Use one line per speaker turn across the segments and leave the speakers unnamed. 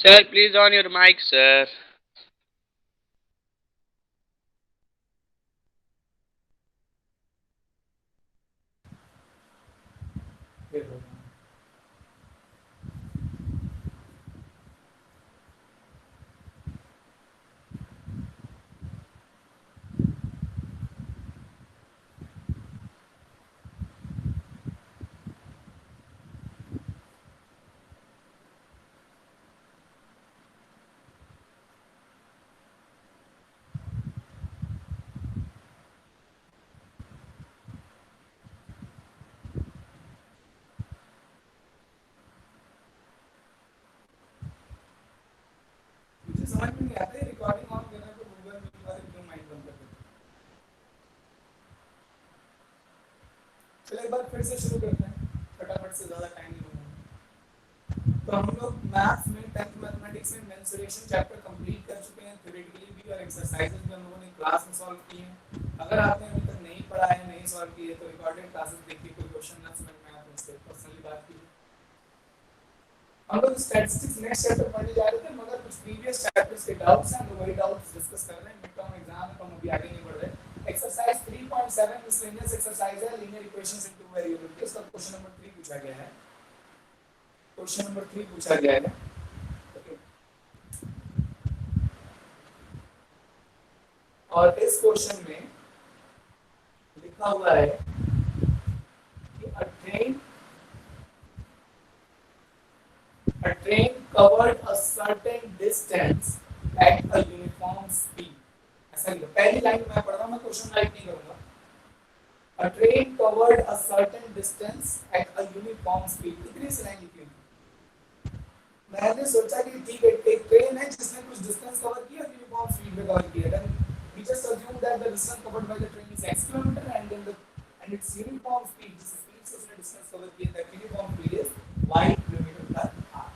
Sir, please on your mic, sir.
मुझे समझ में नहीं आता है रिकॉर्डिंग ऑन करना तो गूगल मीट वाले क्यों माइक बंद कर देते हैं। चलो एक बार फिर से शुरू करते हैं, फटाफट से, ज़्यादा टाइम नहीं लगाऊंगा। तो हम लोग मैथ्स में 10th मैथमेटिक्स में मेंसुरेशन चैप्टर कंप्लीट कर चुके हैं, थ्योरेटिकली भी, और एक्सरसाइजेस भी हम लोगों ने क्लास में सॉल्व किए हैं। अगर आपने अभी तक नहीं पढ़ा है, नहीं सॉल्व किए, तो रिकॉर्डेड क्लासेस देखिए, कोई क्वेश्चन ना समझ में आए तो उससे पर्सनली बात कीजिए। हम लोग स्टैटिस्टिक्स नेक्स्ट चैप्टर पढ़ने जा रहे थे, मगर कुछ प्रीवियस चैप्टर्स के डाउट्स हैं, हम लोग वही डाउट्स डिस्कस कर रहे हैं। मिड टर्म एग्जाम है तो हम अभी आगे नहीं बढ़ रहे। एक्सरसाइज 3.7 मिसलेनियस एक्सरसाइज है, लीनियर इक्वेशंस इन टू वेरिएबल। इसका क्वेश्चन नंबर 3 पूछा गया है। क्वेश्चन नंबर 3 पूछा गया है। और इस क्वेश्चन में लिखा हुआ है कि a train covered a certain distance at a uniform speed। ऐसा लिखा, पहली लाइन मैं पढ़ रहा हूँ, मैं क्वेश्चन राइट नहीं करूंगा। A train covered a certain distance at a uniform speed। इतनी सी लाइन लिखी हुई। मैंने सोचा कि ठीक है, एक ट्रेन है जिसने कुछ डिस्टेंस कवर किया, यूनिफॉर्म स्पीड में कवर किया। Then we just assume that the distance covered by the train is x kilometer, and its uniform speed, जिस स्पीड से उसने डिस्टेंस कवर किया, that uniform speed is y kilometre per our.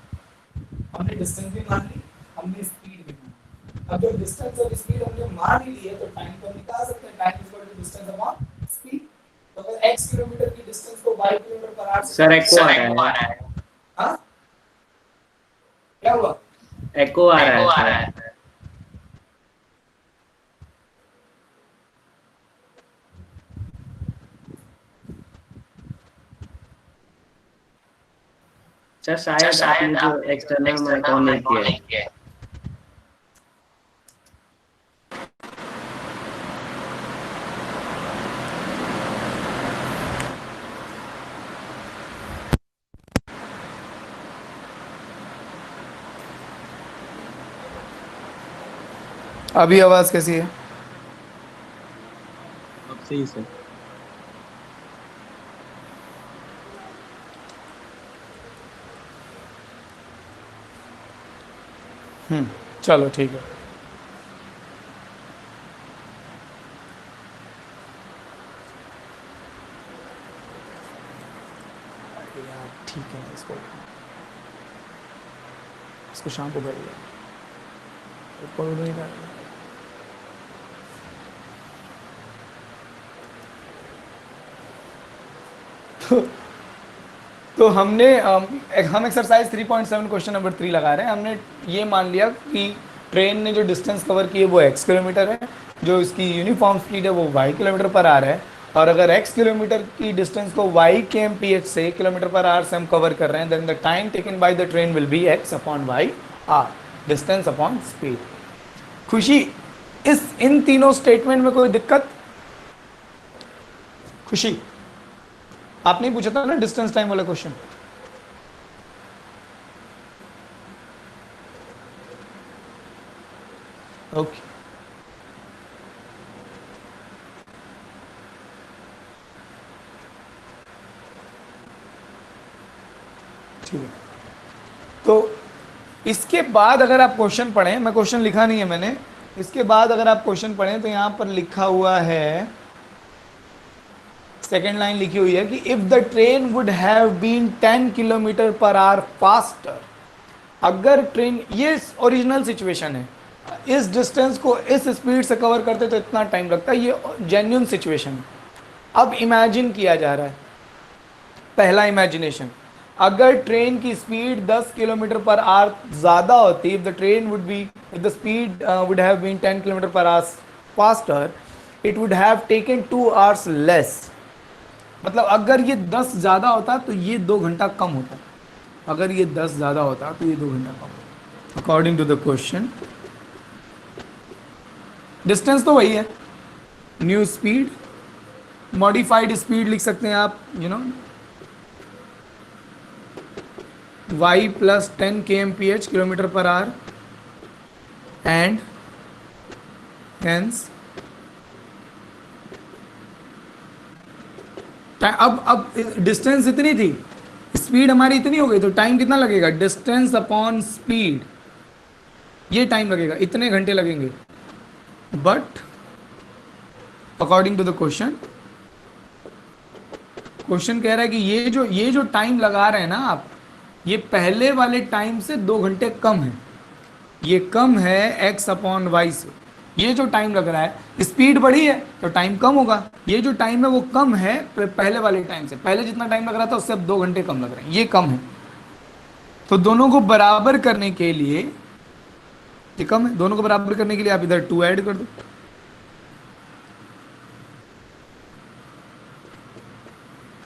हमने distance भी मान ली, हमने speed भी मान ली। अब जब डिस्टेंस और स्पीड हमने मान ही ली है, तो टाइम को निकाल सकते हैं। Time is equal to distance upon speed. तो अगर x किलोमीटर की डिस्टेंस को y किलोमीटर पर आवर से
सर एको आ रहा है।
हाँ, क्या हुआ?
एको आ रहा है सर। सर शायद आपने जो एक्सटर्नल माइक ऑन नहीं किया है।
अभी आवाज कैसी है?
अब सही सर।
चलो ठीक है। यार ठीक है, इसको शाम को करिए। तो हमने हम एक्सरसाइज 3.7 क्वेश्चन नंबर 3 लगा रहे हैं। हमने ये मान लिया कि ट्रेन ने जो डिस्टेंस कवर की है वो x किलोमीटर है, जो इसकी यूनिफॉर्म स्पीड है वो y किलोमीटर पर आवर है, और अगर x किलोमीटर की डिस्टेंस को y kmph से किलोमीटर पर आवर से हम कवर कर रहे हैं, then the time taken by the train will be x upon y r, distance upon speed. Khushi, इन तीनों स्टेटमेंट में कोई दिक्कत? खुशी, आपने पूछा था ना डिस्टेंस टाइम वाला क्वेश्चन। ओके, ठीक है। तो इसके बाद अगर आप क्वेश्चन पढ़ें, मैं क्वेश्चन लिखा नहीं है मैंने, इसके बाद अगर आप क्वेश्चन पढ़ें तो यहां पर लिखा हुआ है, सेकेंड लाइन लिखी हुई है कि if the train would have been 10 kilometre per hour faster. अगर ट्रेन, ये ओरिजिनल सिचुएशन है, इस डिस्टेंस को इस स्पीड से कवर करते तो इतना टाइम लगता है, ये जेन्युइन सिचुएशन है। अब इमेजिन किया जा रहा है, पहला इमेजिनेशन, अगर ट्रेन की स्पीड 10 किलोमीटर पर आवर ज्यादा होती, if the train would be, if the speed would have been 10 kilometre per hour faster, it would have taken 2 hours less. मतलब अगर ये 10 ज्यादा होता तो ये 2 घंटा कम होता। अगर ये 10 ज्यादा होता तो ये 2 घंटा कम होता, according to the question. Distance तो वही है, न्यू स्पीड, मॉडिफाइड स्पीड लिख सकते हैं आप, you know, y plus 10 kmph kilometre per our, and hence अब डिस्टेंस इतनी थी, स्पीड हमारी इतनी हो गई, तो टाइम कितना लगेगा, डिस्टेंस अपॉन स्पीड, ये टाइम लगेगा, इतने घंटे लगेंगे। But according to the question, question कह रहा है कि ये जो टाइम लगा रहे हैं ना आप, ये पहले वाले टाइम से 2 घंटे कम है, ये कम है x अपॉन वाई से। ये जो टाइम लग रहा है, स्पीड बढ़ी है तो टाइम कम होगा, ये जो टाइम है वो कम है पहले वाले टाइम से, पहले जितना टाइम लग रहा था उससे अब 2 घंटे कम लग रहे हैं, ये कम है। तो दोनों को बराबर करने के लिए, ये कम है, दोनों को बराबर करने के लिए आप इधर 2 ऐड कर दो।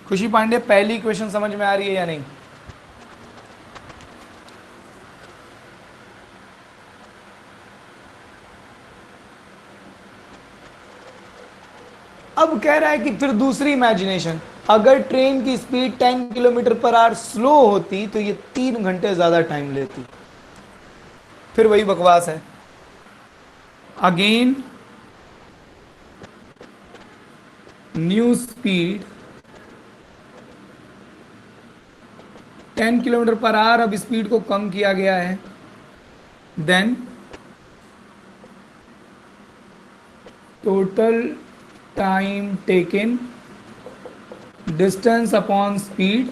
खुशी पांडे, पहली इक्वेशन समझ में आ रही है या नहीं? अब कह रहा है कि फिर दूसरी इमेजिनेशन, अगर ट्रेन की speed 10 kilometre per our slow होती तो ये 3 घंटे ज्यादा टाइम लेती। फिर वही बकवास है, again new speed 10 kilometre per hour, अब स्पीड को कम किया गया है, then total time taken, distance upon speed.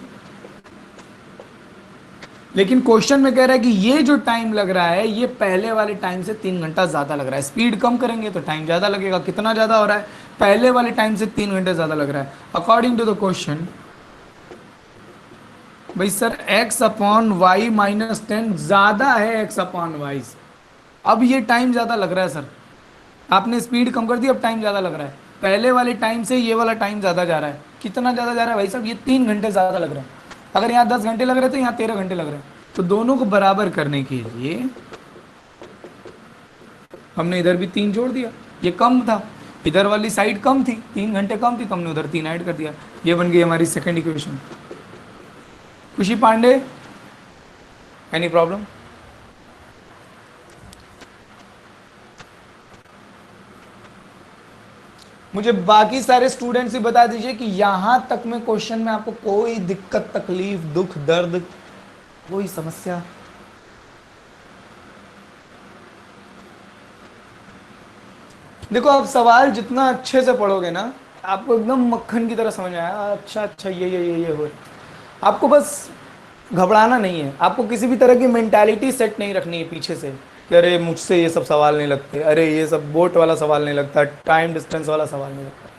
लेकिन क्वेश्चन में कह रहा है कि ये जो टाइम लग रहा है ये पहले वाले टाइम से 3 घंटा ज्यादा लग रहा है, स्पीड कम करेंगे तो टाइम ज्यादा लगेगा, कितना ज्यादा हो रहा है, पहले वाले टाइम से 3 घंटे ज्यादा लग रहा है। अकॉर्डिंग टू द क्वेश्चन, भाई sir x upon y minus 10 ज्यादा है x अपॉन वाई से, अब ये टाइम ज्यादा लग रहा है सर, आपने स्पीड कम कर दी, अब टाइम ज्यादा लग रहा है, पहले वाले टाइम से ये वाला टाइम ज्यादा जा रहा है, कितना ज्यादा जा रहा है भाई साहब, ये 3 घंटे ज्यादा लग रहा है। अगर यहाँ 10 घंटे लग रहे थे, यहाँ 13 घंटे लग रहे हैं, तो दोनों को बराबर करने के लिए हमने इधर भी 3 जोड़ दिया, ये कम था, इधर वाली साइड कम थी, 3 घंटे कम थी, तो हमने उधर 3 ऐड कर दिया, ये बन गई हमारी सेकेंड इक्वेशन। खुशी पांडे, एनी प्रॉब्लम? मुझे बाकी सारे स्टूडेंट्स भी बता दीजिए कि यहां तक में क्वेश्चन में आपको कोई दिक्कत, तकलीफ, दुख, दर्द, कोई समस्या? देखो आप सवाल जितना अच्छे से पढ़ोगे ना, आपको एकदम मक्खन की तरह समझ आया, अच्छा अच्छा ये हो, आपको बस घबराना नहीं है, आपको किसी भी तरह की मेंटालिटी सेट नहीं रखनी है पीछे से कि अरे मुझसे ये सब सवाल नहीं लगते, अरे ये सब बोट वाला सवाल नहीं लगता, टाइम डिस्टेंस वाला सवाल नहीं लगता।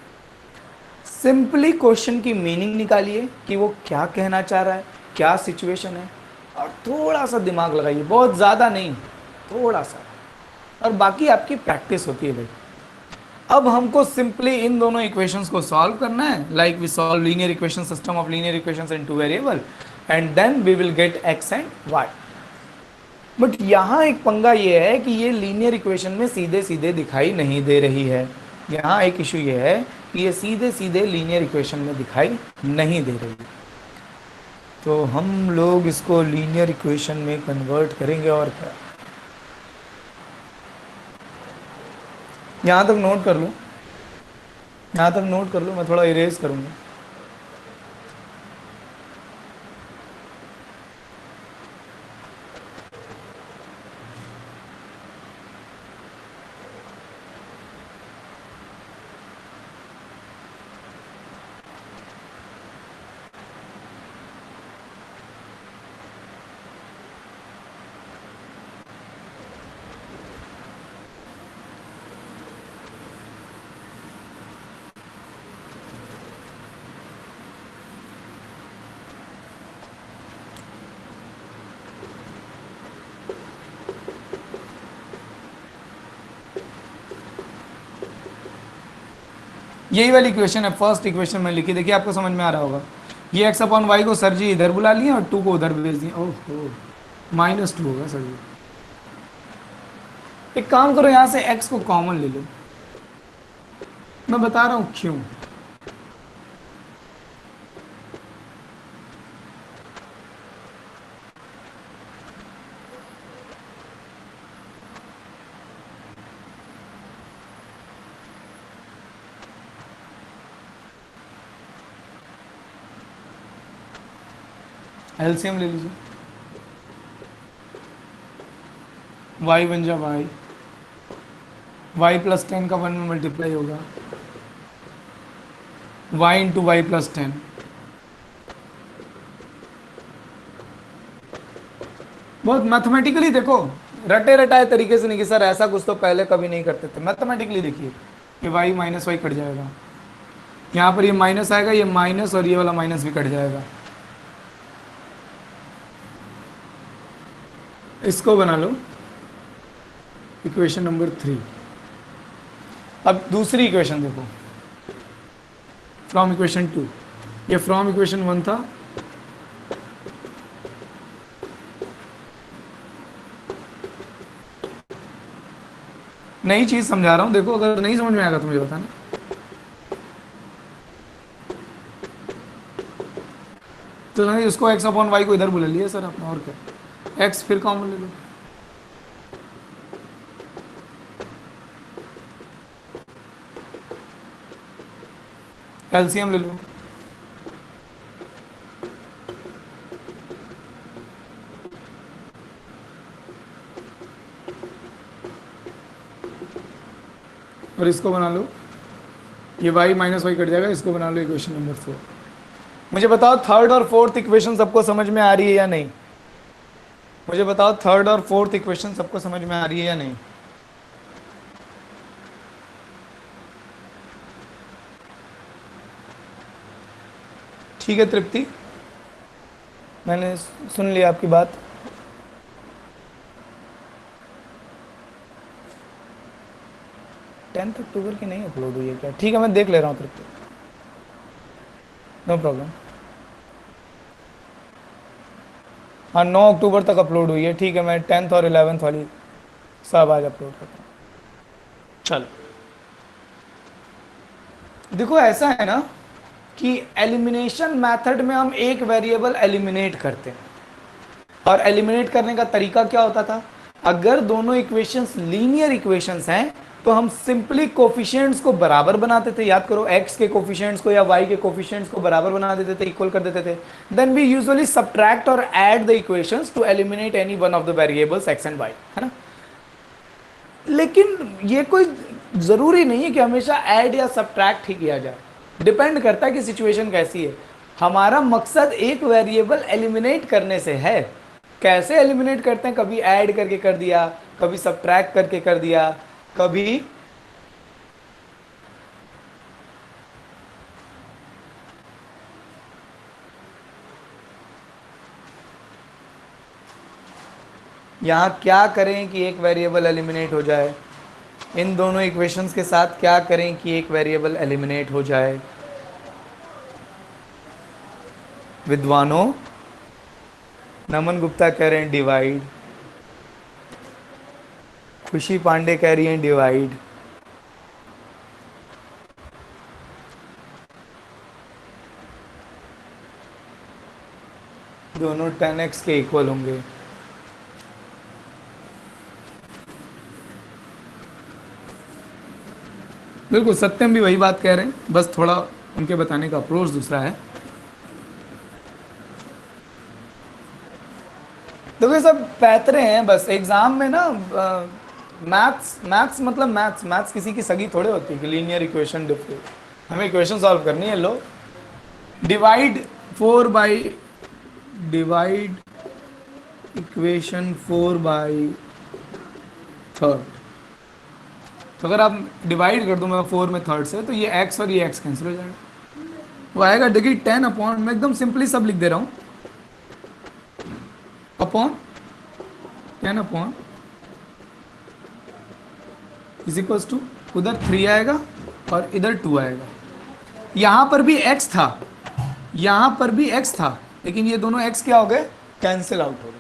सिंपली क्वेश्चन की मीनिंग निकालिए कि वो क्या कहना चाह रहा है, क्या सिचुएशन है, और थोड़ा सा दिमाग लगाइए, बहुत ज़्यादा नहीं, थोड़ा सा, और बाकी आपकी प्रैक्टिस होती है भाई। अब हमको सिंपली इन दोनों इक्वेशंस को सॉल्व करना है, like we solve linear equation, system of linear equations in 2 variable, and then we will get x and y। But यहाँ एक पंगा ये है कि ये लीनियर इक्वेशन में सीधे सीधे दिखाई नहीं दे रही है, यहाँ एक इशू ये है कि ये सीधे सीधे लीनियर इक्वेशन में दिखाई नहीं दे रही है, तो हम लोग इसको लीनियर इक्वेशन में कन्वर्ट करेंगे। और क्या, यहाँ तक नोट कर लो, यहाँ तक नोट कर लो, मैं थोड़ा इरेज करूँगा। यही वाली इक्वेशन है, फर्स्ट इक्वेशन में लिखी, देखिए आपको समझ में आ रहा होगा। ये x अपॉन वाई को सर जी इधर बुला लिए और 2 को उधर भेज दिए। ओह -2 होगा सर जी। एक काम करो, यहाँ से x को कॉमन ले लो, मैं बता रहा हूँ क्यों। एलसीएम ले लीजिए, y बन जा y प्लस 10 का 1 में मल्टीप्लाई होगा, y इंटू वाई प्लस 10। बहुत मैथमेटिकली देखो, रटे रटाए तरीके से नहीं कि सर ऐसा कुछ तो पहले कभी नहीं करते थे। मैथमेटिकली देखिए कि y माइनस वाई कट जाएगा, यहाँ पर ये माइनस आएगा, ये माइनस और ये वाला माइनस भी कट जाएगा। इसको बना लो इक्वेशन नंबर 3। अब दूसरी इक्वेशन देखो, फ्रॉम इक्वेशन 2, ये फ्रॉम इक्वेशन 1 था, नई चीज समझा रहा हूं, देखो अगर नहीं समझ में आएगा तो मुझे बताना। तो नहीं, उसको x अपॉन वाई को इधर बुला लिया सर आपने, और क्या, x फिर कॉमन ले लो, एलसीएम ले लो, और इसको बना लो, ये y माइनस वाई कट जाएगा, इसको बना लो इक्वेशन नंबर 4। मुझे बताओ थर्ड और फोर्थ इक्वेशन सबको समझ में आ रही है या नहीं? मुझे बताओ थर्ड और फोर्थ इक्वेशन सबको समझ में आ रही है या नहीं? ठीक है तृप्ति, मैंने सुन लिया आपकी बात। टेंथ अक्टूबर की नहीं अपलोड हुई है क्या? ठीक है मैं देख ले रहा हूँ तृप्ति, नो प्रॉब्लम। हाँ 9 अक्टूबर तक अपलोड हुई है, ठीक है मैं 10th और 11th वाली सब आज अपलोड करता हूँ। चलो देखो ऐसा है ना कि एलिमिनेशन मेथड में हम एक वेरिएबल एलिमिनेट करते हैं, और एलिमिनेट करने का तरीका क्या होता था, अगर दोनों इक्वेशंस लीनियर इक्वेशंस हैं तो हम सिंपली कोफिशिएंट्स को बराबर बनाते थे। याद करो, x के कोफिशिएंट्स को या y के कोफिशिएंट्स को बराबर बना देते थे, इक्वल कर देते थे। देन वी यूजुअली सब्ट्रैक्ट और add the equations to eliminate any one of the variables x and y, है ना। लेकिन ये कोई जरूरी नहीं है कि हमेशा ऐड या सब्ट्रैक्ट ही किया जाए, डिपेंड करता है कि सिचुएशन कैसी है। हमारा मकसद एक वेरिएबल एलिमिनेट करने से है। कैसे एलिमिनेट करते हैं, कभी ऐड करके कर दिया, कभी सब्ट्रैक्ट करके कर दिया, कभी यहां क्या करें कि एक वेरिएबल एलिमिनेट हो जाए, इन दोनों इक्वेशंस के साथ क्या करें कि एक वेरिएबल एलिमिनेट हो जाए। विद्वानों, नमन गुप्ता कह रहे हैं डिवाइड, खुशी पांडे कह रही हैं डिवाइड, दोनों 10x के इक्वल होंगे। बिल्कुल सत्यम भी वही बात कह रहे हैं, बस थोड़ा उनके बताने का अप्रोच दूसरा है। देखो ये सब पैतरे हैं बस। एग्जाम में ना मैथ्स मतलब मैथ्स किसी की सगी थोड़े होती है कि लीनियर इक्वेशन डिफरेंट, हमें इक्वेशन सॉल्व करनी है। लो डिवाइड इक्वेशन 4/3। तो अगर आप डिवाइड कर दो मैं 4 में थर्ड से, तो ये x और ये x कैंसिल हो जाएगा, वो आएगा। देखिए 10 अपॉन, मैं एकदम सिंपली सब लिख दे रहा हूँ, upon 10 upon is equals to, उधर 3 आएगा और इधर 2 आएगा। यहां पर भी x था, यहां पर भी x था, लेकिन ये दोनों x क्या हो गए, कैंसिल आउट हो गए।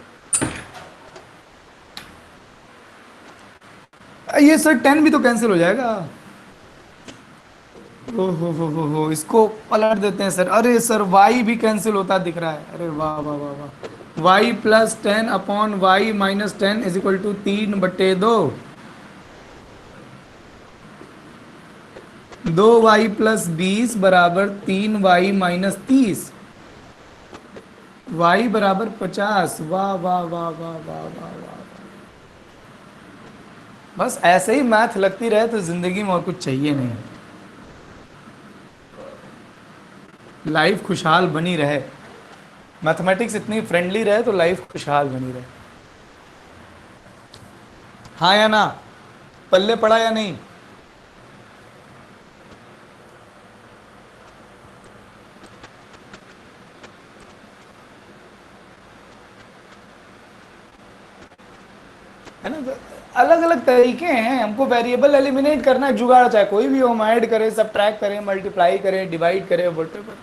ये सर 10 भी तो कैंसिल हो जाएगा। ओ हो, इसको पलट देते हैं सर। अरे सर y भी कैंसिल होता दिख रहा है। अरे वाह वाह वाह वाह। y plus 10 upon y minus 10 is equal to 3/2। 2y plus 20 बराबर 3y माइनस 30। y बराबर 50। वाह वाह वाह वाह वाह वाह वाह। बस ऐसे ही मैथ लगती रहे तो जिंदगी में और कुछ चाहिए नहीं। लाइफ खुशहाल बनी रहे, मैथमेटिक्स इतनी फ्रेंडली रहे तो लाइफ खुशहाल बनी रहे। हाँ या ना, पल्ले पड़ा या नहीं? है ना, अलग अलग तरीके हैं। हमको वेरिएबल एलिमिनेट करना है, जुगाड़ चाहे कोई भी हो, हम ऐड करें, सब्ट्रैक्ट करें, मल्टीप्लाई करें, डिवाइड करें, व्हाटएवर।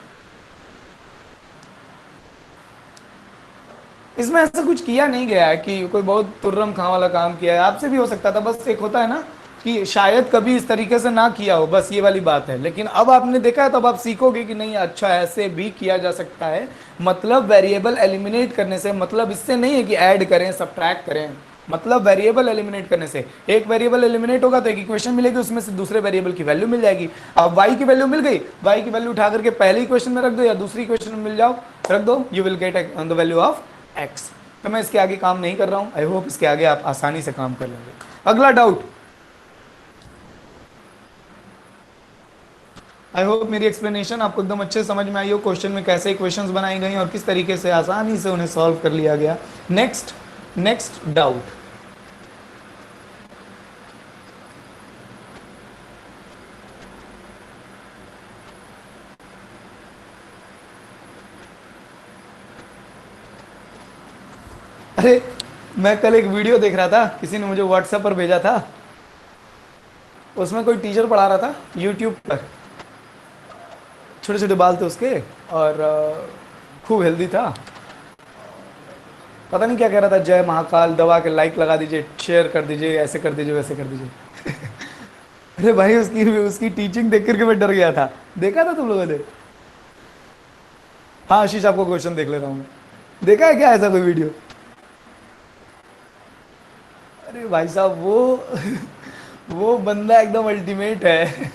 इसमें ऐसा कुछ किया नहीं गया है कि कोई बहुत तुर्रम खां वाला काम किया है। आपसे भी हो सकता था, बस एक होता है ना कि शायद कभी इस तरीके से ना किया हो, बस ये वाली बात है। लेकिन अब आपने देखा है तो अब आप सीखोगे कि नहीं, अच्छा ऐसे भी किया जा सकता है। मतलब वेरिएबल एलिमिनेट करने से मतलब इससे नहीं है कि ऐड करें, सब्ट्रैक्ट करें। मतलब वेरिएबल एलिमिनेट करने से एक वेरिएबल एलिमिनेट होगा तो एक इक्वेशन मिलेगी, उसमें से दूसरे वेरिएबल की वैल्यू मिल जाएगी। अब y की वैल्यू मिल गई, y की वैल्यू उठा करके पहले इक्वेशन में रख दो या दूसरी इक्वेशन में मिल जाओ, रख दो, you will get the value of x। तो मैं इसके आगे काम नहीं कर रहा हूं। आई होप इसके आगे आप आसानी से काम कर लेंगे। अगला डाउट। आई होप मेरी एक्सप्लेनेशन आपको एकदम अच्छे से समझ में आई हो, क्वेश्चन में कैसे इक्वेशंस बनाई गई और किस तरीके से आसानी से उन्हें सॉल्व कर लिया गया। Next doubt. अरे मैं कल एक वीडियो देख रहा था, किसी ने मुझे व्हाट्सएप पर भेजा था। उसमें कोई टीचर पढ़ा रहा था यूट्यूब पर, छोटे छोटे बाल थे उसके और खूब हेल्दी था। पता नहीं क्या कह रहा था, जय महाकाल, दवा के लाइक लगा दीजिए, शेयर कर दीजिए, ऐसे कर दीजिए, वैसे कर दीजिए। अरे भाई उसकी टीचिंग देख करके मैं डर गया था। देखा था तुम लोगों ने? हाँ आशीष, आपको क्वेश्चन देख ले रहा हूँ मैं। देखा है क्या ऐसा कोई वीडियो? अरे भाई साहब वो बंदा एकदम अल्टीमेट है।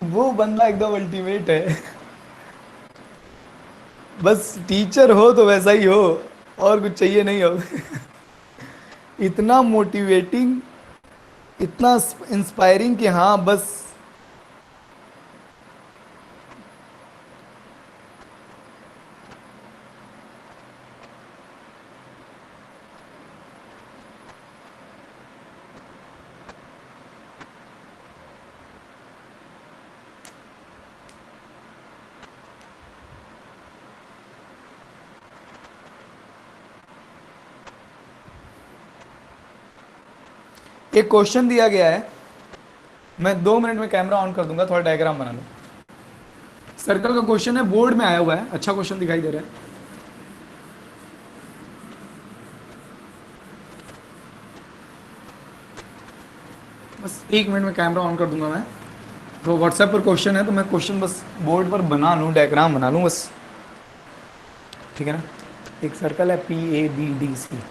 वो बंदा एकदम अल्टीमेट है। बस टीचर हो तो वैसा ही हो, और कुछ चाहिए नहीं हो। इतना मोटिवेटिंग, इतना इंस्पायरिंग कि हाँ बस। एक क्वेश्चन दिया गया है, मैं 2 मिनट में कैमरा ऑन कर दूंगा, थोड़ा डायग्राम बना लो। सर्कल का क्वेश्चन है, बोर्ड में आया हुआ है, अच्छा क्वेश्चन दिखाई दे रहा है। बस 1 मिनट में कैमरा ऑन कर दूंगा मैं। तो व्हाट्सएप पर क्वेश्चन है तो मैं क्वेश्चन बस बोर्ड पर बना लूँ, डायग्राम बना लूँ बस, ठीक है ना। एक सर्कल है PABDC।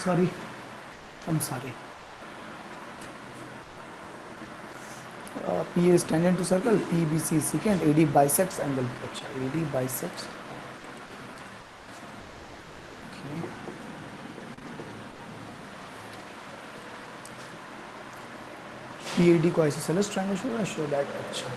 Sorry, I'm sorry. P is tangent to circle, PBC is secant, AD bisects angle. अच्छा, AD bisects. Okay. PAD को isosceles triangle show that. अच्छा,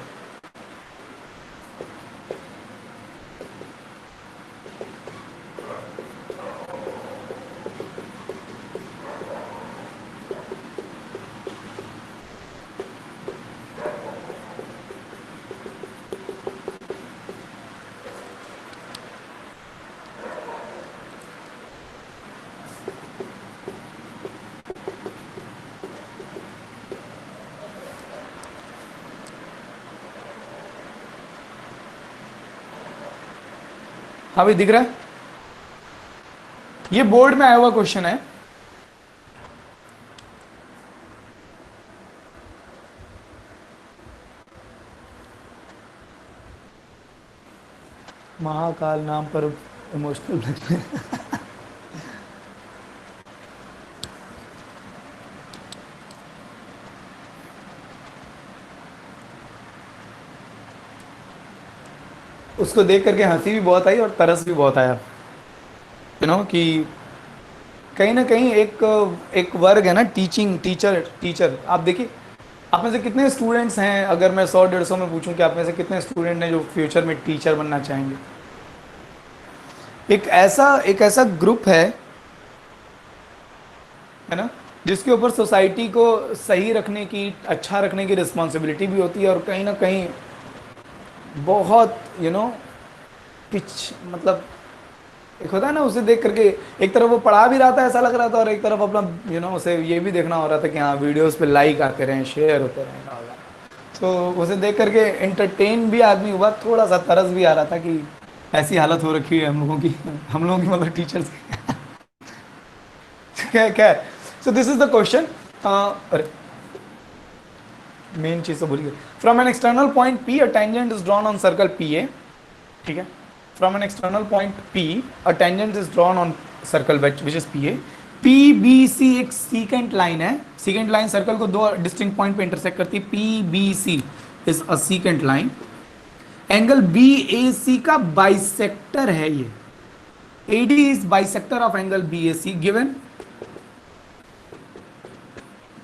हाँ भाई दिख रहा है, ये बोर्ड में आया हुआ क्वेश्चन है। महाकाल नाम पर इमोशनल उसको देख करके हंसी भी बहुत आई और तरस भी बहुत आया, यू नो कि कहीं ना कहीं एक एक वर्ग है ना, टीचिंग, टीचर टीचर। आप देखिए आप में से कितने स्टूडेंट्स हैं, अगर मैं 100-150 में पूछूं कि आप में से कितने स्टूडेंट हैं जो फ्यूचर में टीचर बनना चाहेंगे। एक ऐसा ग्रुप है ना, जिसके ऊपर सोसाइटी को सही रखने की, अच्छा रखने की रिस्पॉन्सिबिलिटी भी होती है, और कहीं ना कहीं बहुत पिच, मतलब एक होता है ना, उसे देख करके एक तरफ वो पढ़ा भी रहा था ऐसा लग रहा था, और एक तरफ अपना उसे ये भी देखना हो रहा था कि हाँ वीडियोस पे लाइक आते रहें, शेयर होते रहें। तो उसे देख करके एंटरटेन भी आदमी हुआ, थोड़ा सा तरस भी आ रहा था कि ऐसी हालत हो रखी है हम लोगों की मतलब टीचर्स की क्या क्या। So this is the question. अरे मेन चीज तो भूल गए। From an external point P a tangent is drawn on circle P A, ठीक है। From an external point P a tangent is drawn on circle which is P A. P B C एक secant line है, secant line circle को दो distinct point पे intersect करती है। P B C is a secant line. Angle B A C का bisector है ये, AD is bisector of angle B A C given.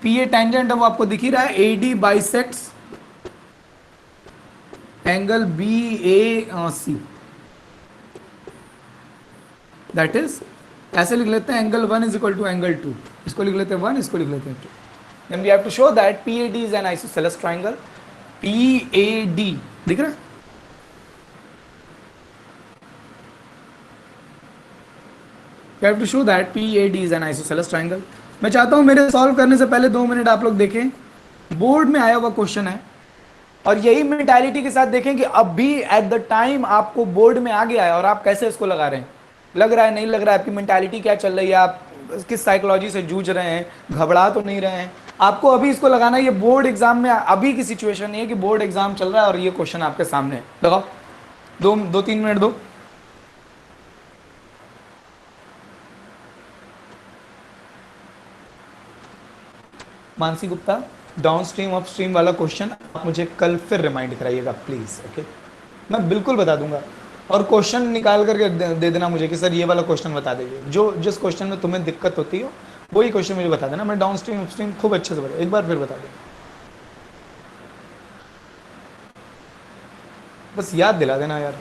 P A tangent है वो आपको दिख ही रहा है, AD bisects angle B A C, that is ऐसे लिख लेते हैं angle 1 is equal to angle 2, इसको लिख लेते हैं 1, इसको लिख लेते हैं 2। Then we have to show that PAD is an isosceles triangle. PAD दिख रहा है, we have to show that PAD is an isosceles triangle. मैं चाहता हूं मेरे सॉल्व करने से पहले 2 मिनट आप लोग देखें, बोर्ड में आया हुआ क्वेश्चन है, और यही मेंटालिटी के साथ देखें कि अभी एट द टाइम आपको बोर्ड में आ गया है और आप कैसे इसको लगा रहे हैं। लग रहा है नहीं लग रहा है, आपकी मेंटालिटी क्या चल रही है, आप किस साइकोलॉजी से जूझ रहे हैं, घबरा तो नहीं रहे हैं। आपको अभी इसको लगाना है, ये बोर्ड एग्जाम में अभी की सिचुएशन नहीं है कि बोर्ड एग्जाम चल रहा है और ये क्वेश्चन आपके सामने है। लगाओ 2-3 मिनट दो। Mansi Gupta, down stream up stream वाला क्वेश्चन आप मुझे कल फिर रिमाइंड कराइएगा प्लीज, ओके। मैं बिल्कुल बता दूंगा, और क्वेश्चन निकाल करके दे देना मुझे कि सर ये वाला क्वेश्चन बता दीजिए, जो जिस क्वेश्चन में तुम्हें दिक्कत होती हो वही क्वेश्चन मुझे बता देना, मैं डाउन स्ट्रीम अप स्ट्रीम खूब अच्छे से बता, एक बार फिर बता देना, बस याद दिला देना यार,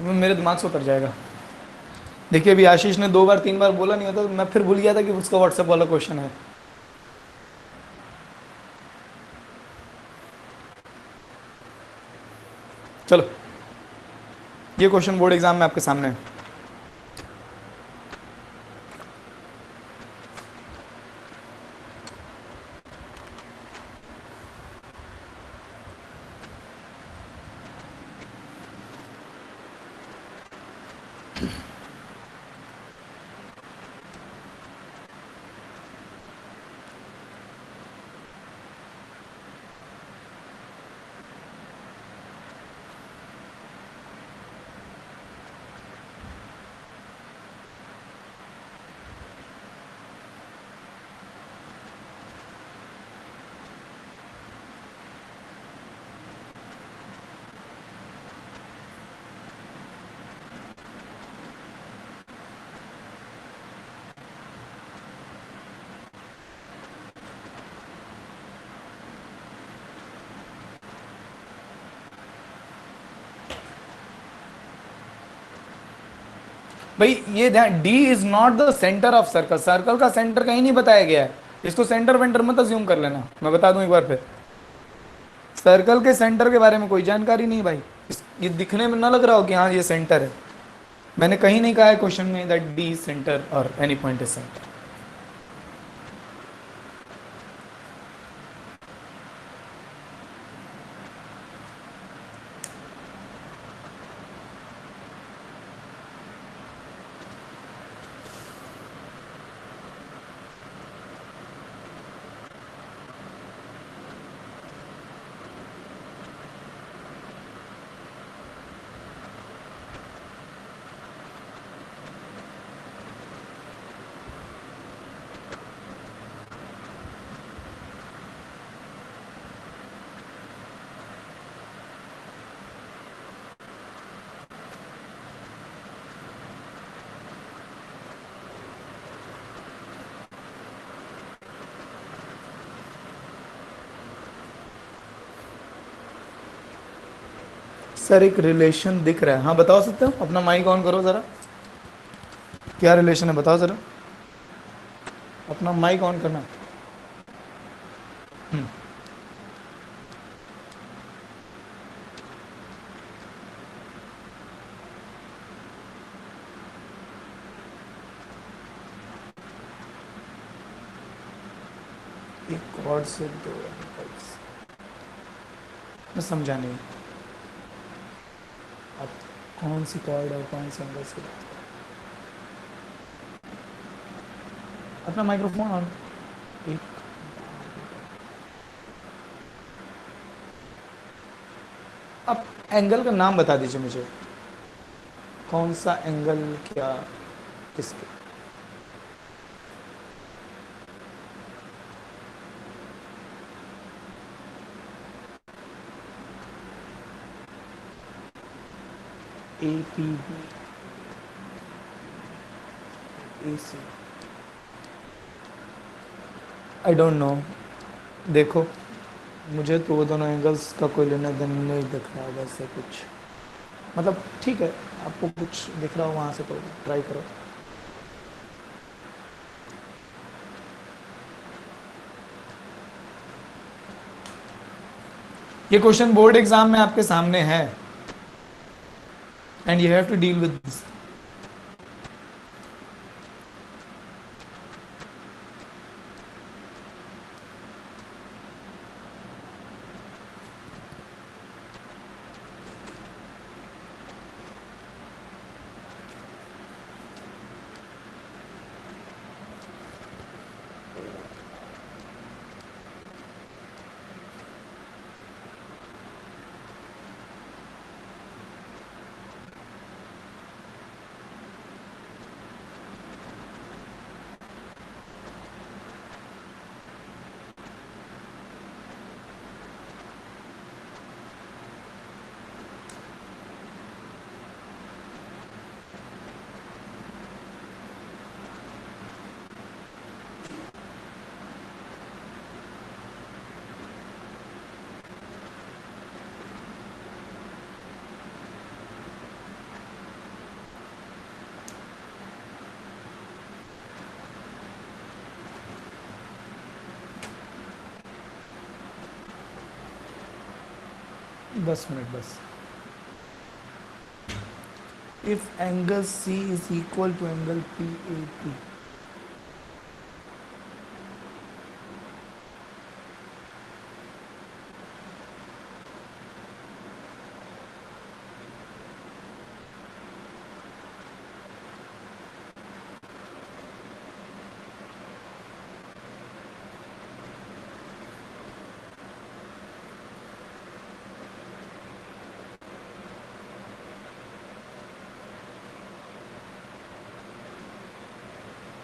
मेरे दिमाग से उतर जाएगा। देखिए अभी आशीष ने 2 बार 3 बार बोला नहीं होता तो मैं फिर भूल गया था कि उसका व्हाट्सएप वाला क्वेश्चन है। चलो ये क्वेश्चन बोर्ड एग्जाम में आपके सामने है। भाई ये ध्यान, D is not the centre of circle, circle का सेंटर कहीं नहीं बताया गया है, इसको सेंटर वेंटर मत अज्यूम कर लेना। मैं बता दूं एक बार फिर, सर्कल के सेंटर के बारे में कोई जानकारी नहीं भाई, ये दिखने में ना लग रहा हो कि हाँ ये सेंटर है, मैंने कहीं नहीं कहा है क्वेश्चन में दैट डी इज सेंटर और any point is centre. Sir एक रिलेशन दिख रहा है, हाँ बताओ सकते हो, अपना माइक ऑन करो ज़रा, क्या रिलेशन है बताओ ज़रा, अपना माइक ऑन करना। एक कॉर्ड से दो एंगल्स, मैं समझा नहीं अब कौन सी कॉर्ड और कौन से एंगल से बात करें। अपना माइक्रोफोन ऑन। एक अब एंगल का नाम बता दीजिए मुझे, कौन सा एंगल, क्या, किसके। A P B A C, I don't know, देखो मुझे तो वो दोनों एंगल्स का कोई लेना देना नहीं दिख रहा वैसे कुछ, मतलब ठीक है आपको कुछ दिख रहा हो वहाँ से तो ट्राई करो। ये क्वेश्चन बोर्ड एग्जाम में आपके सामने है and you have to deal with this. दस मिनट बस। If angle C is equal to angle P A P,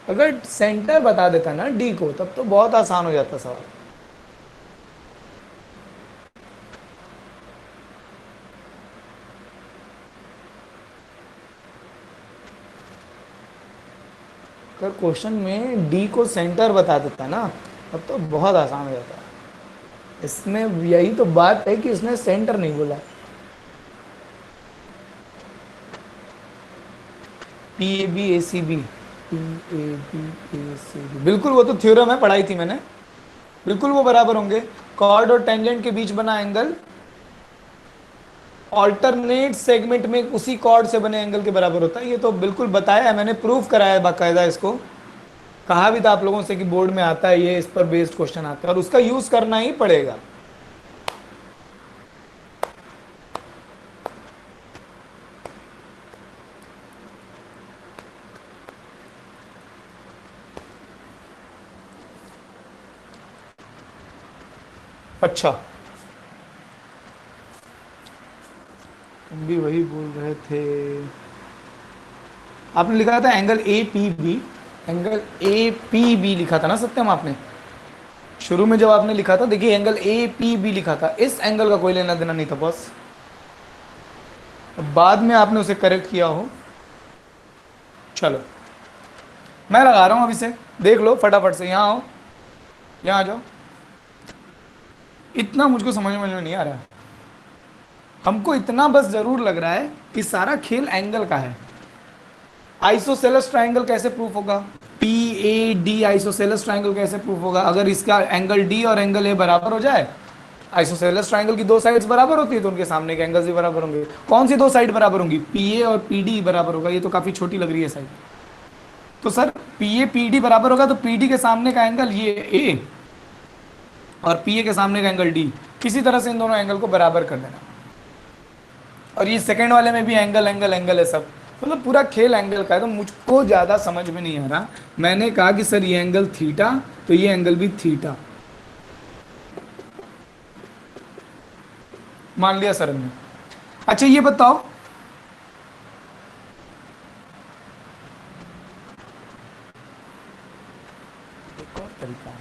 अगर सेंटर बता देता ना डी को तब तो बहुत आसान हो जाता सवाल। अगर क्वेश्चन में डी को सेंटर बता देता ना तब तो बहुत आसान हो जाता। इसमें यही तो बात है कि इसने सेंटर नहीं बोला। P A B A C B, P A B A C B, बिल्कुल वो तो थ्योरम है, पढ़ाई थी मैंने, बिल्कुल वो बराबर होंगे। कॉर्ड और टेंजेंट के बीच बना एंगल ऑल्टरनेट सेगमेंट में उसी कॉर्ड से बने एंगल के बराबर होता है। ये तो बिल्कुल बताया है मैंने, प्रूफ कराया है बाकायदा, इसको कहा भी था आप लोगों से कि बोर्ड में आता है ये, इस पर बेस्ड क्वेश्चन आता है और उसका यूज करना ही पड़ेगा। अच्छा तुम भी वही बोल रहे थे, आपने लिखा था angle A P B, angle A P B लिखा था ना सत्यम आपने शुरू में जब आपने लिखा था, देखिए एंगल ए पी बी लिखा था, इस एंगल का कोई लेना देना नहीं था बॉस। बाद में आपने उसे करेक्ट किया हो। चलो मैं लगा रहा हूं अभी से, देख लो फटाफट से, यहां आओ, यहां आ जाओ। इतना मुझको समझ में नहीं आ रहा है। हमको इतना बस जरूर लग रहा है कि सारा खेल एंगल का है। आइसोसेलेस ट्रायंगल कैसे प्रूफ होगा, P A D isosceles triangle कैसे प्रूफ होगा, अगर इसका एंगल डी और एंगल ए बराबर हो जाए, आइसोसेलेस ट्रायंगल की दो साइड्स बराबर होती है तो उनके सामने के एंगल्स भी बराबर होंगे। कौन सी दो साइड बराबर होंगी, पी ए और पी डी बराबर होगा, ये तो काफी छोटी लग रही है साइड। तो sir P A P D बराबर होगा तो पी डी के सामने का एंगल ये ए और पी ए के सामने का एंगल डी, किसी तरह से इन दोनों एंगल को बराबर कर देना। और ये सेकंड वाले में भी एंगल एंगल एंगल है सब, मतलब पूरा खेल एंगल का है। तो मुझको ज़्यादा समझ में नहीं आ रहा। मैंने कहा कि सर ये एंगल थीटा तो ये एंगल भी थीटा, मान लिया सर ने। अच्छा ये बताओ, एक और तरीका है,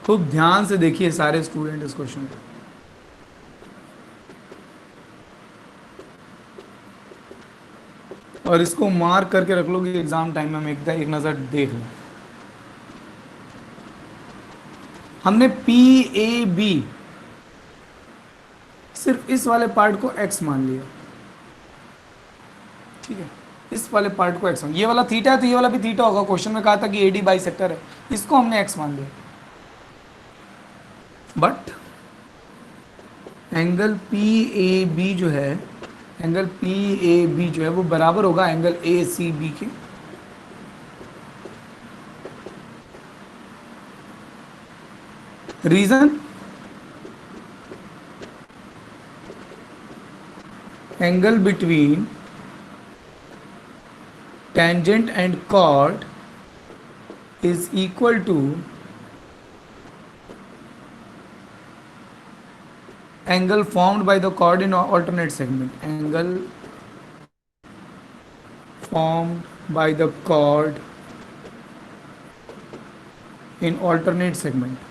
खूब ध्यान से देखिए सारे स्टूडेंट इस क्वेश्चन को। और इसको मार्क करके रख लो कि एग्जाम टाइम में हम एक नजर देख लें। हमने पी ए बी सिर्फ इस वाले पार्ट को x मान लिया, ठीक है, इस वाले पार्ट को x मान, ये वाला थीटा है तो ये वाला भी थीटा होगा। क्वेश्चन में कहा था कि AD बाइसेक्टर है, इसको हमने x मान लिया। बट एंगल PAB जो है, एंगल PAB जो है वो बराबर होगा एंगल ACB के। Reason, angle between tangent and chord is equal to angle formed by the chord in alternate segment. Angle formed by the chord in alternate segment.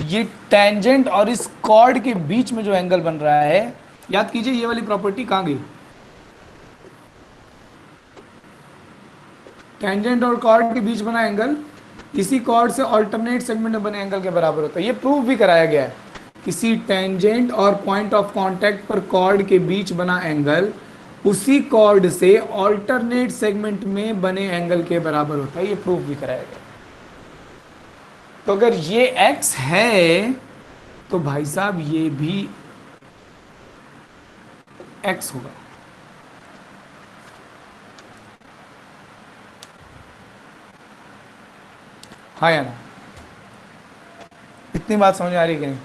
ये tangent और इस कॉर्ड के बीच में जो एंगल बन रहा है, याद कीजिए ये वाली प्रॉपर्टी कहां गई, टेंजेंट और कॉर्ड के बीच बना एंगल किसी कॉर्ड से अल्टरनेट सेगमेंट में बने एंगल के बराबर होता है। ये प्रूव भी कराया गया है, किसी टेंजेंट और पॉइंट ऑफ कांटेक्ट पर कॉर्ड के बीच बना एंगल उसी कॉर्ड से अल्टरनेट सेगमेंट में बने एंगल के बराबर होता है। ये प्रूव भी कराया गया। तो अगर ये x है तो भाई साहब ये भी x होगा। हाँ या ना, इतनी बात समझ आ रही है कि नहीं?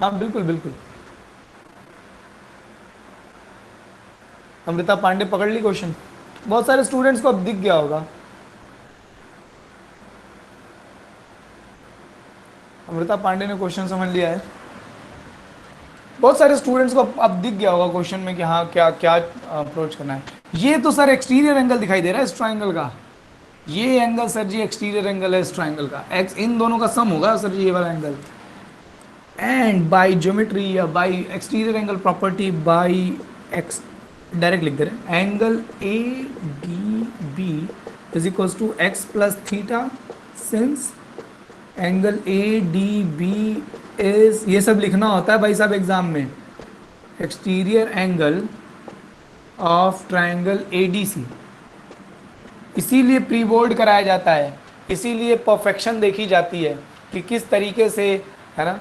हाँ बिल्कुल बिल्कुल। अमृता पांडे पकड़ ली क्वेश्चन, बहुत सारे स्टूडेंट्स को अब दिख गया होगा। अमृता पांडे ने क्वेश्चन समझ लिया है, बहुत सारे स्टूडेंट्स को अब दिख गया होगा क्वेश्चन में कि हाँ क्या क्या अप्रोच करना है। ये तो सर एक्सटीरियर एंगल दिखाई दे रहा है इस ट्राइंगल का, ये एंगल सर जी एक्सटीरियर एंगल है इस ट्राइंगल का, एक्स इन दोनों का सम होगा सर जी ये वाला एंगल। एंड बाय ज्योमेट्री या by exterior angle property by x, direct लिख दे रहे हैं, angle ADB is equal to x plus theta, since angle ADB is, ये सब लिखना होता है भाई साहब एग्जाम में, exterior angle of triangle ADC। इसीलिए प्री बोर्ड कराया जाता है, इसीलिए परफेक्शन देखी जाती है कि किस तरीके से, है ना।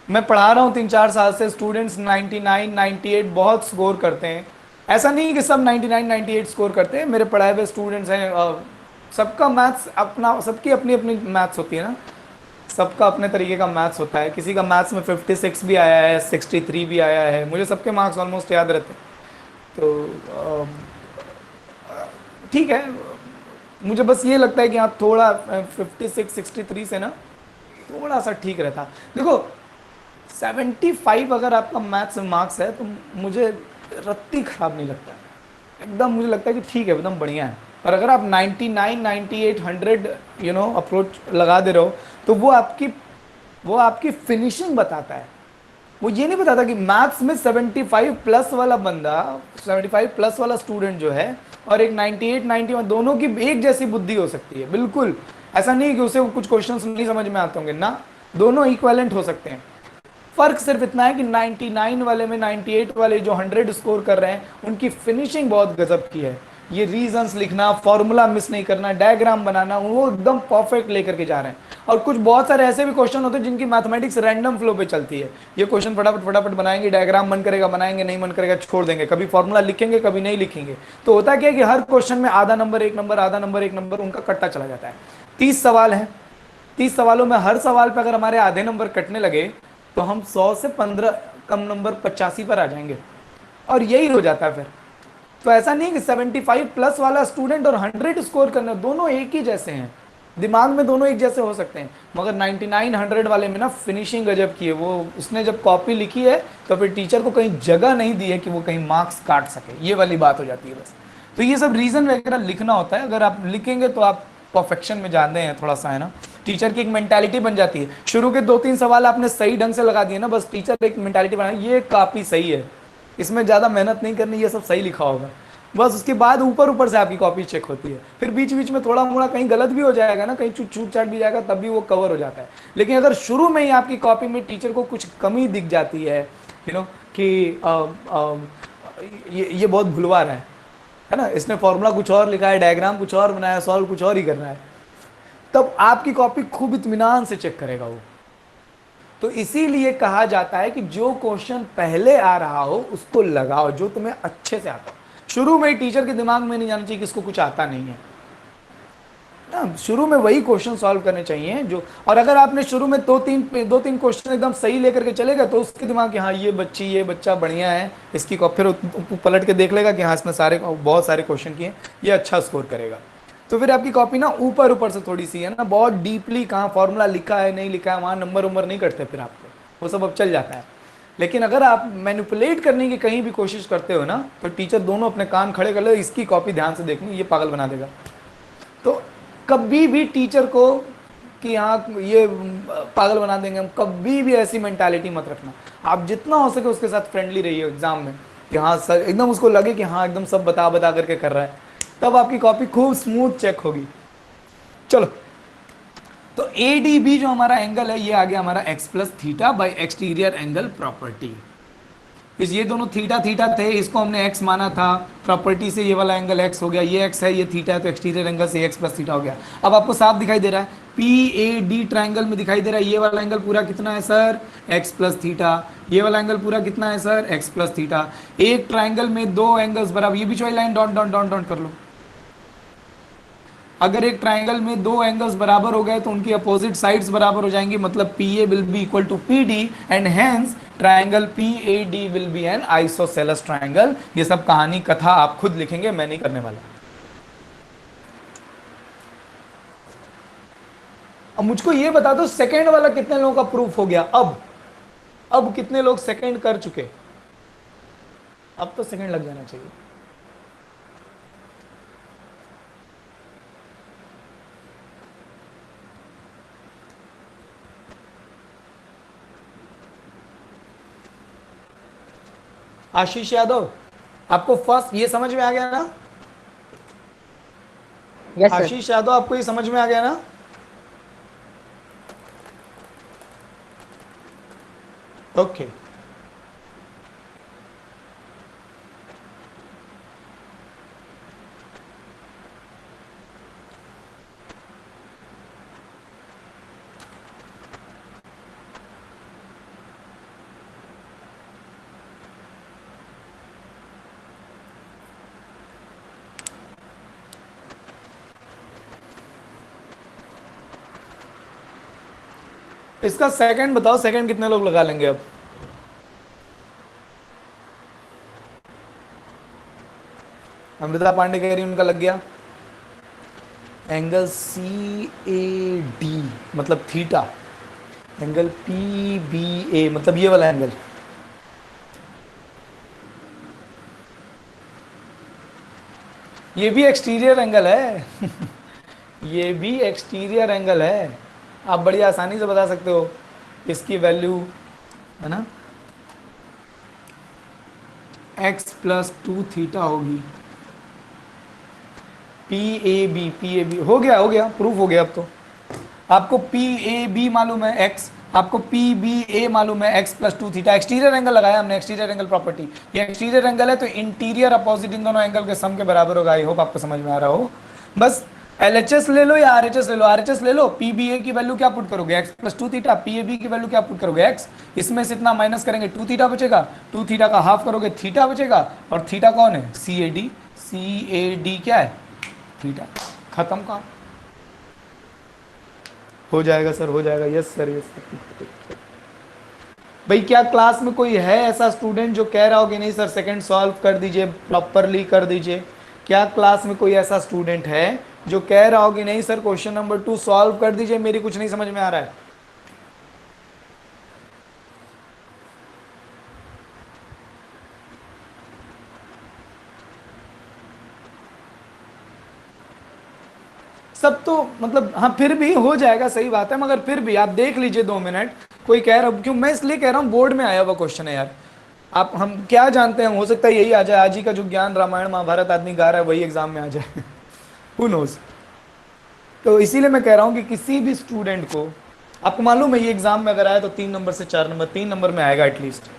मैं पढ़ा रहा हूँ 3-4 साल से, स्टूडेंट्स 99, 98 बहुत स्कोर करते हैं। ऐसा नहीं कि सब 99, 98 स्कोर करते हैं, मेरे पढ़ाए हुए स्टूडेंट्स हैं, सबका मैथ्स अपना, सबकी अपनी अपनी मैथ्स होती है ना। सबका अपने तरीके का मैथ्स होता है, किसी का मैथ्स में 56 भी आया है, 63 भी आया है, मुझे सबके मार्क्स ऑलमोस्ट याद रहते हैं। तो ठीक है, मुझे बस ये लगता है कि हाँ थोड़ा 56 63 से ना थोड़ा सा ठीक रहता। देखो 75 अगर आपका मैथ्स में मार्क्स है तो मुझे रत्ती खराब नहीं लगता, एकदम मुझे लगता है कि ठीक है, एकदम बढ़िया है। और अगर आप 99 98 100 अप्रोच लगा दे रहे हो, तो वो आपकी फिनिशिंग बताता है। वो ये नहीं बताता कि मैथ्स में 75 प्लस वाला बंदा, 75 प्लस वाला स्टूडेंट जो है और एक 98 91 दोनों की एक जैसी बुद्धि हो सकती है। बिल्कुल ऐसा नहीं कि उसे कुछ क्वेश्चंस नहीं समझ में आते होंगे ना, दोनों इक्विवेलेंट हो सकते हैं। फर्क सिर्फ इतना है कि 99 वाले में 98 वाले जो 100 स्कोर कर रहे हैं उनकी फिनिशिंग बहुत गजब की है। ये रीजंस लिखना, फॉर्मूला मिस नहीं करना, डायग्राम बनाना, वो एकदम परफेक्ट लेकर के जा रहे हैं। और कुछ बहुत सारे ऐसे भी क्वेश्चन होते हैं जिनकी मैथमेटिक्स रैंडम फ्लो पे चलती है। ये क्वेश्चन फटाफट फटाफट बनाएंगे, डायग्राम मन करेगा बनाएंगे, नहीं मन करेगा छोड़ देंगे, कभी फॉर्मूला लिखेंगे कभी नहीं लिखेंगे। तो होता क्या है कि हर क्वेश्चन में आधा नंबर एक नंबर, आधा नंबर एक नंबर उनका कट्टा चला जाता है। 30 सवाल है, 30 सवालों में हर सवाल पे अगर हमारे आधे नंबर कटने लगे तो हम 100 से 15 कम नंबर 85 पर आ जाएंगे, और यही हो जाता है फिर। तो ऐसा नहीं कि 75 प्लस वाला स्टूडेंट और 100 स्कोर करना दोनों एक ही जैसे हैं, दिमाग में दोनों एक जैसे हो सकते हैं, मगर 99 100 वाले में ना फिनिशिंग गजब की है। वो उसने जब कॉपी लिखी है तो फिर टीचर को कहीं जगह नहीं दी है कि वो कहीं मार्क्स काट सके, ये वाली बात हो जाती है बस। तो ये सब रीजन वगैरह लिखना होता है, अगर आप लिखेंगे तो आप परफेक्शन में जाते हैं थोड़ा सा, है ना। टीचर की एक मेंटालिटी बन जाती है, शुरू के 2-3 सवाल आपने सही ढंग से लगा दिए ना, बस टीचर एक मेंटालिटी बना, ये काफी सही है, इसमें ज्यादा मेहनत नहीं करनी, ये सब सही लिखा होगा। बस उसके बाद ऊपर ऊपर से आपकी कॉपी चेक होती है, फिर बीच बीच में थोड़ा मोड़ा कहीं गलत भी हो जाएगा ना, कहीं छूट छाट भी जाएगा, तब भी वो कवर हो जाता है। लेकिन अगर शुरू में ही आपकी कॉपी में टीचर को कुछ कमी दिख जाती है, कि ये बहुत भुलवा रहा है ना, इसने फॉर्मूला कुछ और लिखा है, डायग्राम कुछ और बनाया, सॉल्व कुछ और ही कर रहा है, तब आपकी कॉपी खूब इत्मीनान से चेक करेगा वो। तो इसीलिए कहा जाता है कि जो क्वेश्चन पहले आ रहा हो उसको लगाओ, जो तुम्हें अच्छे से आता हो। शुरू में ही टीचर के दिमाग में नहीं जाना चाहिए कि इसको कुछ आता नहीं है ना, शुरू में वही क्वेश्चन सॉल्व करने चाहिए जो। और अगर आपने शुरू में दो तीन क्वेश्चन एकदम सही लेकर के चलेगा तो उसके दिमाग कि हाँ ये बच्चा बढ़िया है, इसकी फिर पलट के देख लेगा कि हाँ इसने बहुत सारे क्वेश्चन किए, ये अच्छा स्कोर करेगा। तो फिर आपकी कॉपी ना ऊपर ऊपर से थोड़ी सी है ना, बहुत डीपली कहाँ फॉर्मूला लिखा है नहीं लिखा है वहाँ नंबर उम्बर नहीं कटते फिर आपको, वो सब अब चल जाता है। लेकिन अगर आप मैनिपुलेट करने की कहीं भी कोशिश करते हो ना, तो टीचर दोनों अपने कान खड़े कर ले, इसकी कॉपी ध्यान से देखनी, ये पागल बना देगा। तो कभी भी टीचर को कि हाँ ये पागल बना देंगे हम, कभी भी ऐसी मेंटालिटी मत रखना। आप जितना हो सके उसके साथ फ्रेंडली रहिए एग्जाम में, कि हाँ सर एकदम उसको लगे कि हाँ एकदम सब बता बता करके कर रहा है, तब आपकी कॉपी खूब स्मूथ चेक होगी। चलो, तो ADB जो हमारा एंगल है ये आ गया हमारा x plus theta by exterior angle property. ये दोनों थीटा थीटा थे, इसको हमने x माना था, प्रॉपर्टी से ये वाला एंगल x हो गया, ये x है ये थीटा है, तो एक्सटीरियर एंगल से x प्लस थीटा हो गया। अब आपको साफ दिखाई दे रहा है, PAD ट्राइंगल में दिखाई दे रहा है, ये वाला एंगल पूरा कितना है सर, x प्लस थीटा, ये वाला एंगल पूरा कितना है सर, x प्लस थीटा। एक ट्राइंगल में दो एंगल्स बराबर, ये बीच वाली line dot dot dot dot कर लो। अगर एक ट्राइंगल में दो एंगल्स बराबर हो गए तो उनकी अपोजिट साइड्स बराबर हो जाएंगी, मतलब PA will be equal to PD and hence triangle PAD will be an isosceles triangle. ये सब कहानी कथा आप खुद लिखेंगे, मैं नहीं करने वाला। अब मुझको ये बता दो सेकंड वाला कितने लोगों का प्रूफ हो गया। अब कितने लोग सेकंड कर चुके, अब तो सेकंड लग जाना चाहिए। आशीष यादव, आपको फर्स्ट ये समझ में आ गया ना?
Yes sir.
आशीष यादव, आपको ये समझ में आ गया ना? ओके। इसका सेकंड बताओ, सेकंड कितने लोग लगा लेंगे अब? अमृता पांडे कह रही उनका लग गया। एंगल सी ए डी मतलब थीटा, एंगल पी बी ए मतलब ये वाला एंगल। ये भी एक्सटीरियर एंगल है ये भी एक्सटीरियर एंगल है। आप बड़ी आसानी से बता सकते हो इसकी वैल्यू, है ना, x प्लस 2 थीटा होगी। पी ए बी हो गया प्रूफ हो गया। अब तो आपको पी ए बी मालूम है x, आपको पी बी ए मालूम है x plus 2 theta. Exterior angle लगाया हमने, एक्सटीरियर एंगल प्रॉपर्टी। ये एक्सटीरियर एंगल है तो इंटीरियर अपोजिट इन दोनों एंगल के सम के बराबर होगा। आई होप आपको समझ में आ रहा हो। बस LHS ले लो या RHS ले लो। RHS ले लो, PBA की वैल्यू क्या पुट करोगे x प्लस 2 थीटा, PAB की वैल्यू क्या पुट करोगे x, इसमें से इतना माइनस करेंगे 2 थीटा बचेगा, 2 थीटा का हाफ करोगे थीटा बचेगा, और थीटा कौन है? CAD। CAD क्या है? थीटा। खत्म काम। हो जाएगा सर, हो जाएगा। Yes sir, yes sir. भाई क्या क्लास में कोई है ऐसा स्टूडेंट जो कह रहा हो कि नहीं सर सेकंड सॉल्व कर दीजिए, प्रॉपरली कर दीजिए? क्या क्लास में कोई ऐसा स्टूडेंट है जो कह रहा हो कि नहीं सर क्वेश्चन नंबर 2 सॉल्व कर दीजिए, मेरी कुछ नहीं समझ में आ रहा है? सब तो मतलब हाँ फिर भी हो जाएगा, सही बात है, मगर फिर भी आप देख लीजिए 2 मिनट। कोई कह रहा, क्यों मैं इसलिए कह रहा हूँ बोर्ड में आया हुआ क्वेश्चन है यार। आप हम क्या जानते हैं, हो सकता है यही आ जाए, आज ही का जो ज्ञान रामायण महाभारत आदमी गा रहा है वही एग्जाम में आ जाए हु नोज। तो इसीलिए मैं कह रहा हूँ कि किसी भी स्टूडेंट को, आपको मालूम है ये एग्जाम में अगर आया तो 3 नंबर से 4 नंबर, 3 नंबर में आएगा एटलीस्ट।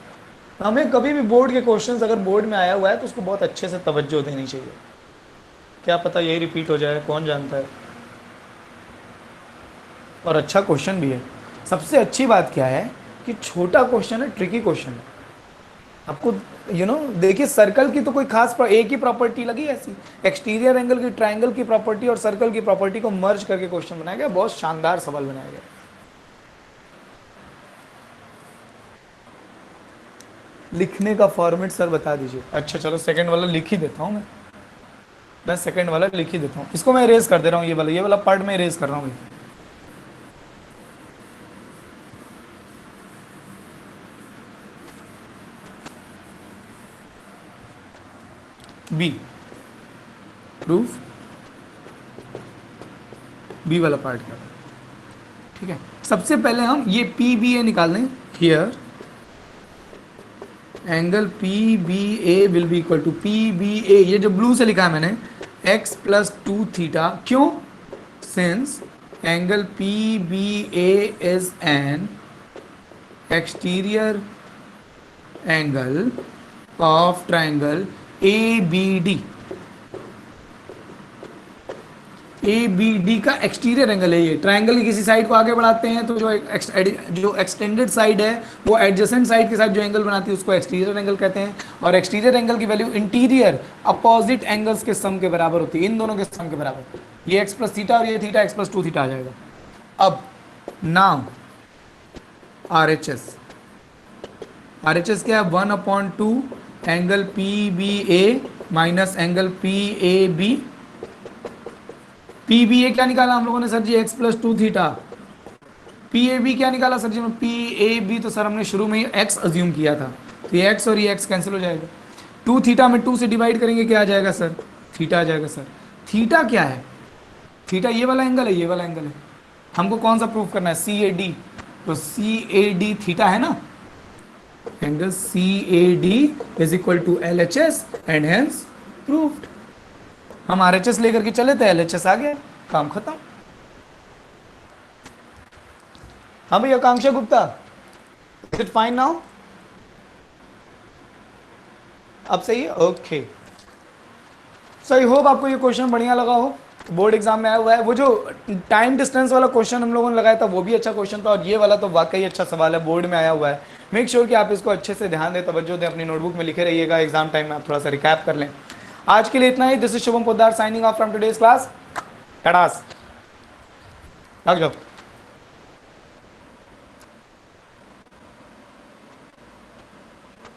हमें कभी भी बोर्ड के क्वेश्चंस अगर बोर्ड में आया हुआ है तो उसको बहुत अच्छे से तवज्जो देनी चाहिए। क्या पता यही रिपीट हो जाए, कौन जानता है। और अच्छा क्वेश्चन भी है। सबसे अच्छी बात क्या है कि छोटा क्वेश्चन है, ट्रिकी क्वेश्चन है। आपको देखिए सर्कल की तो कोई खास एक ही प्रॉपर्टी लगी ऐसी, एक्सटीरियर एंगल की, ट्रायंगल की प्रॉपर्टी और सर्कल की प्रॉपर्टी को मर्ज करके क्वेश्चन बनाया गया। बहुत शानदार सवाल बनाया गया। लिखने का फॉर्मेट सर बता दीजिए। अच्छा चलो सेकंड वाला लिख ही देता हूँ मैं सेकंड वाला लिख ही देता हूँ। इसको मैं इरेज कर दे रहा हूँ, ये वाला पार्ट में इरेज कर रहा हूँ। बी प्रूफ, बी वाला पार्ट का, ठीक है। सबसे पहले हम ये पी बी ए निकाल लें। Here angle P B A will be equal to P B A, ये जो ब्लू से लिखा है मैंने, x प्लस 2 थीटा। क्यों? Since angle P B A is an exterior angle of triangle A B D. A B D का exterior angle है ये। ट्राइंगल की किसी साइड को आगे बढ़ाते हैं तो जो एक्सटेंडेड साइड है वो एडजेसेंट साइड के साथ जो एंगल बनाती है उसको एक्सटीरियर एंगल कहते हैं। और एक्सटीरियर एंगल की वैल्यू इंटीरियर अपोजिट एंगल्स के सम के बराबर होती है, इन दोनों के सम के बराबर। ये एक्स प्लस थीटा और ये थीटा एक्स प्लस 2 थीटा आ जाएगा। अब नाउ RHS, RHS क्या है? 1/2 angle P B A minus angle P A B. P B A क्या निकाला हम लोगों ने सर जी? x plus 2 theta. P A B क्या निकाला सर जी? पी ए बी तो सर हमने शुरू में ही x अज्यूम किया था, तो ये x और ये x कैंसिल हो जाएगा। 2 थीटा में 2 से डिवाइड करेंगे, क्या आ जाएगा सर? थीटा आ जाएगा सर। थीटा क्या है? थीटा ये वाला एंगल है, ये वाला एंगल है। हमको कौन सा प्रूफ करना है? CAD। तो CAD थीटा है ना, angle CAD is equal to LHS and hence proved. हम RHS लेकर के चले थे, LHS आ गया, काम खत्म। हाँ भैया Akanksha Gupta, is it fine now? अब सही है, ओके। सो आई होप आपको ये क्वेश्चन बढ़िया लगा हो। बोर्ड एग्जाम में आया हुआ है। वो जो टाइम डिस्टेंस वाला क्वेश्चन हम लोगों ने लगाया था वो भी अच्छा क्वेश्चन था, और ये वाला तो वाकई अच्छा सवाल है, बोर्ड में आया हुआ है। मेक श्योर कि आप इसको अच्छे से ध्यान दें, तवज्जो दें, अपनी नोटबुक में लिखे रहिएगा। एग्जाम टाइम में आप थोड़ा सा रिकैप कर लें। आज के लिए इतना ही। This is Shubham Poddar signing off from today's class. टडास, लग जाओ।